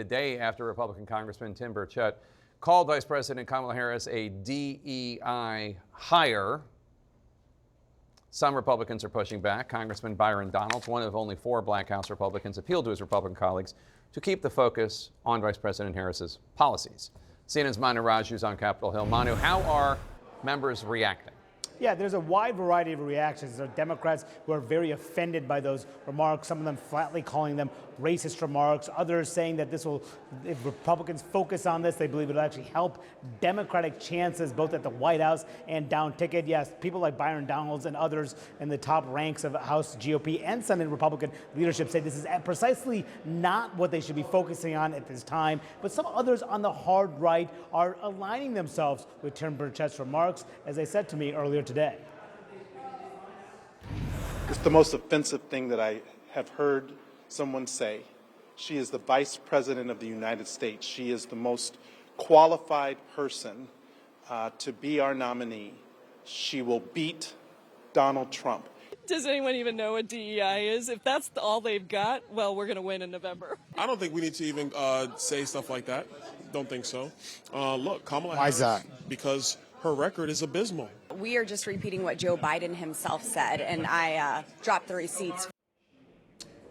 A day after Republican Congressman Tim Burchett called Vice President Kamala Harris a DEI hire, some Republicans are pushing back. Congressman Byron Donalds, one of only 4 Black House Republicans, appealed to his Republican colleagues to keep the focus on Vice President Harris's policies. CNN's Manu Raju is on Capitol Hill. Manu, how are members reacting? Yeah, there's a wide variety of reactions. There are Democrats who are very offended by those remarks, some of them flatly calling them racist remarks, others saying that this will, if Republicans focus on this, they believe it'll actually help Democratic chances both at the White House and down ticket. Yes, people like Byron Donalds and others in the top ranks of House GOP and Senate Republican leadership say this is precisely not what they should be focusing on at this time. But some others on the hard right are aligning themselves with Tim Burchett's remarks, as they said to me earlier today. It's the most offensive thing that I have heard someone say. She is the Vice President of the United States. She is the most qualified person to be our nominee. She will beat Donald Trump. Does anyone even know what DEI is? If that's all they've got, well, we're going to win in November. I don't think we need to even say stuff like that. Don't think so. Look, Kamala Why is Harris, that? Because her record is abysmal. We are just repeating what Joe Biden himself said, and I dropped the receipts.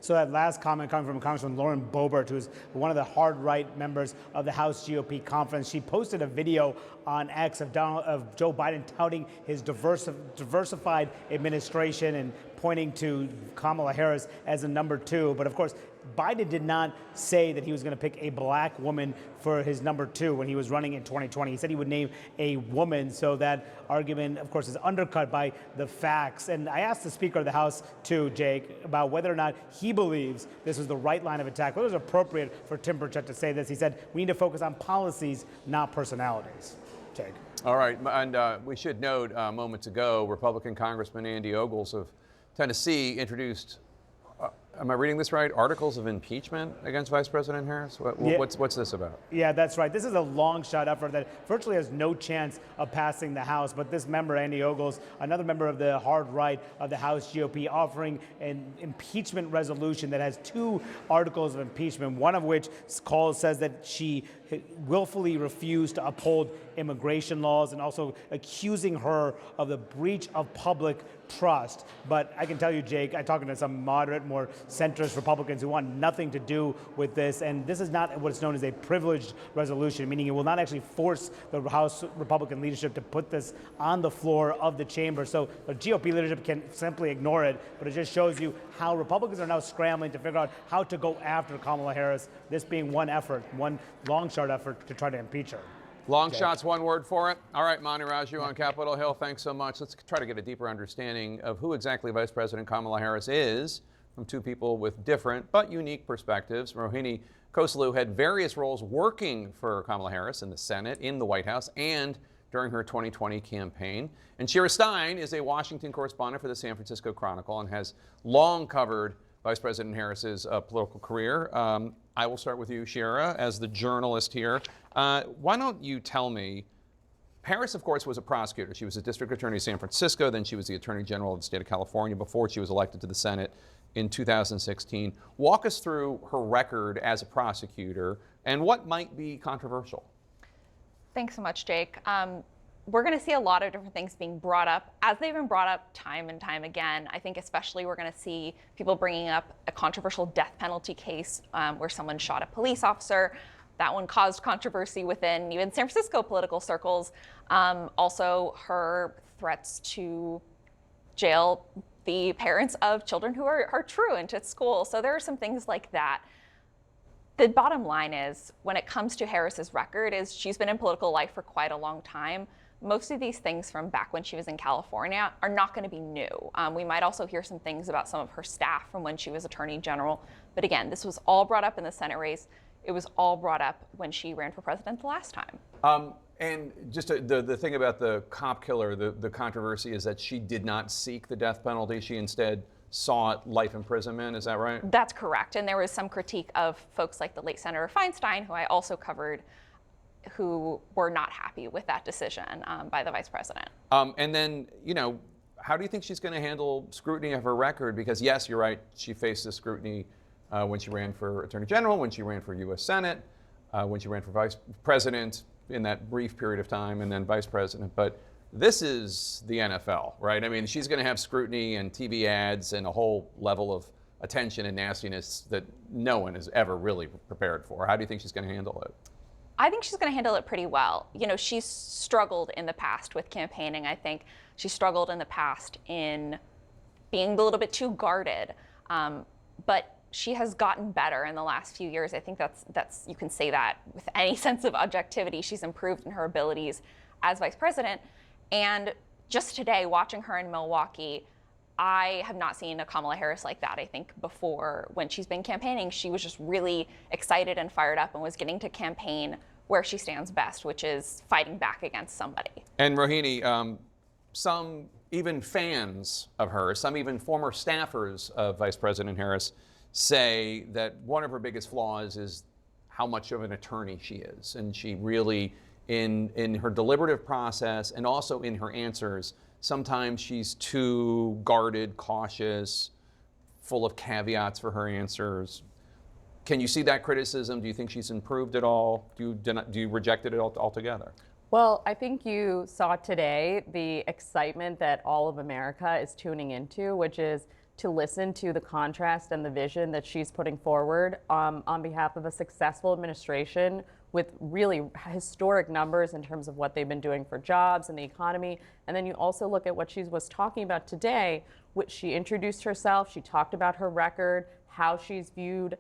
So that last comment coming from Congresswoman Lauren Boebert, who's one of the hard right members of the House GOP conference. She posted a video on X of Joe Biden touting his diversified administration and pointing to Kamala Harris as a number 2. But of course, Biden did not say that he was going to pick a black woman for his number 2 when he was running in 2020. He said he would name a woman. So that argument, of course, is undercut by the facts. And I asked the Speaker of the House, too, Jake, about whether or not he believes this was the right line of attack, whether it was appropriate for Tim Burchett to say this. He said, we need to focus on policies, not personalities. Jake. All right, and we should note moments ago, Republican Congressman Andy Ogles of Tennessee introduced, am I reading this right, articles of impeachment against Vice President Harris? What's this about? Yeah, that's right. This is a long shot effort that virtually has no chance of passing the House. But this member, Andy Ogles, another member of the hard right of the House GOP, offering an impeachment resolution that has 2 articles of impeachment, one of which says that she willfully refused to uphold immigration laws, and also accusing her of the breach of public trust. But I can tell you, Jake, I'm talking to some moderate, more centrist Republicans who want nothing to do with this. And this is not what's known as a privileged resolution, meaning it will not actually force the House Republican leadership to put this on the floor of the chamber. So the GOP leadership can simply ignore it. But it just shows you how Republicans are now scrambling to figure out how to go after Kamala Harris, this being one effort, one long shot effort to try to impeach her. Long shots, one word for it. All right, Manu Raju on Capitol Hill, thanks so much. Let's try to get a deeper understanding of who exactly Vice President Kamala Harris is from 2 people with different but unique perspectives. Rohini Khosla had various roles working for Kamala Harris in the Senate, in the White House, and during her 2020 campaign. And Shira Stein is a Washington correspondent for the San Francisco Chronicle and has long covered Vice President Harris's political career. I will start with you, Shira, as the journalist here. Why don't you tell me, Harris, of course, was a prosecutor. She was a district attorney in San Francisco, then she was the attorney general of the state of California before she was elected to the Senate in 2016. Walk us through her record as a prosecutor and what might be controversial. Thanks so much, Jake. We're going to see a lot of different things being brought up, as they've been brought up time and time again. I think especially we're going to see people bringing up a controversial death penalty case where someone shot a police officer. That one caused controversy within even San Francisco political circles. Also, her threats to jail the parents of children who are truant at school. So there are some things like that. The bottom line is, when it comes to Harris's record, is she's been in political life for quite a long time. Most of these things from back when she was in California are not going to be new. We might also hear some things about some of her staff from when she was Attorney General. But again, this was all brought up in the Senate race. It was all brought up when she ran for president the last time. And just the thing about the cop killer, the controversy is that she did not seek the death penalty. She instead sought life imprisonment. Is that right? That's correct. And there was some critique of folks like the late Senator Feinstein, who I also covered, who were not happy with that decision by the vice president. And then, how do you think she's going to handle scrutiny of her record? Because yes, you're right, she faces scrutiny when she ran for Attorney General, when she ran for U.S. Senate, when she ran for Vice President in that brief period of time, and then Vice President. But this is the NFL, right? I mean, she's going to have scrutiny and TV ads and a whole level of attention and nastiness that no one is ever really prepared for. How do you think she's going to handle it? I think she's going to handle it pretty well. You know, she's struggled in the past with campaigning. I think she struggled in the past in being a little bit too guarded. But she has gotten better in the last few years. I think that's you can say that with any sense of objectivity. She's improved in her abilities as vice president. And just today, watching her in Milwaukee, I have not seen a Kamala Harris like that. I think before, when she's been campaigning, she was just really excited and fired up and was getting to campaign where she stands best, which is fighting back against somebody. And Rohini, some even fans of hers, some even former staffers of Vice President Harris say that one of her biggest flaws is how much of an attorney she is. And she really, in her deliberative process and also in her answers, sometimes she's too guarded, cautious, full of caveats for her answers. Can you see that criticism? Do you think she's improved at all? Do you reject it altogether? Well, I think you saw today the excitement that all of America is tuning into, which is to listen to the contrast and the vision that she's putting forward on behalf of a successful administration with really historic numbers in terms of what they've been doing for jobs and the economy. And then you also look at what she was talking about today, which she introduced herself, she talked about her record, how she's viewed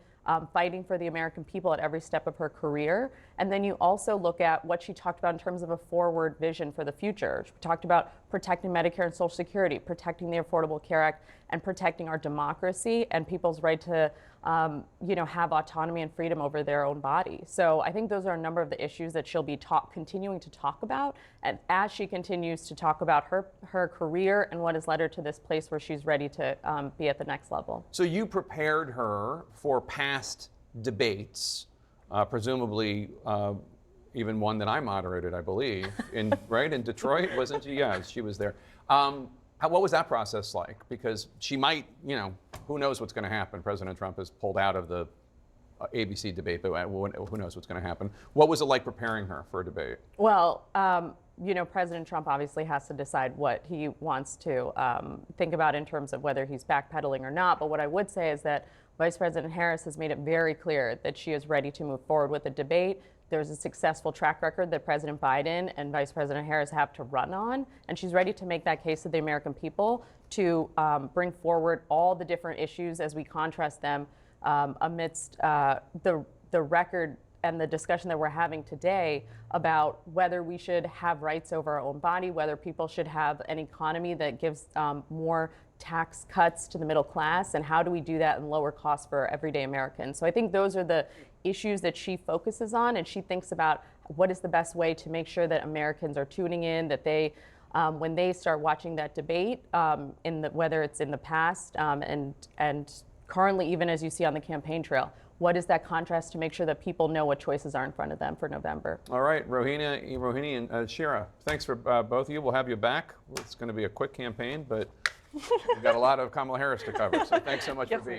fighting for the American people at every step of her career. And then you also look at what she talked about in terms of a forward vision for the future. She talked about protecting Medicare and Social Security, protecting the Affordable Care Act, and protecting our democracy and people's right to have autonomy and freedom over their own body. So I think those are a number of the issues that she'll be continuing to talk about, and as she continues to talk about her career and what has led her to this place where she's ready to be at the next level. So you prepared her for past debates, presumably even one that I moderated, I believe, in Detroit, wasn't she? Yeah, she was there. What was that process like? Because she might, who knows what's going to happen? President Trump has pulled out of the ABC debate, but who knows what's going to happen? What was it like preparing her for a debate? Well, President Trump obviously has to decide what he wants to think about in terms of whether he's backpedaling or not. But what I would say is that Vice President Harris has made it very clear that she is ready to move forward with the debate. There's a successful track record that President Biden and Vice President Harris have to run on, and she's ready to make that case to the American people to bring forward all the different issues as we contrast them amidst the record and the discussion that we're having today about whether we should have rights over our own body, whether people should have an economy that gives more tax cuts to the middle class, and how do we do that in lower costs for everyday Americans. So I think those are the issues that she focuses on, and she thinks about what is the best way to make sure that Americans are tuning in, that they, when they start watching that debate, whether it's in the past and currently, even as you see on the campaign trail, what is that contrast to make sure that people know what choices are in front of them for November? All right, Rohini and Shira, thanks for both of you. We'll have you back. It's going to be a quick campaign, but we've got a lot of Kamala Harris to cover, so thanks so much for being here.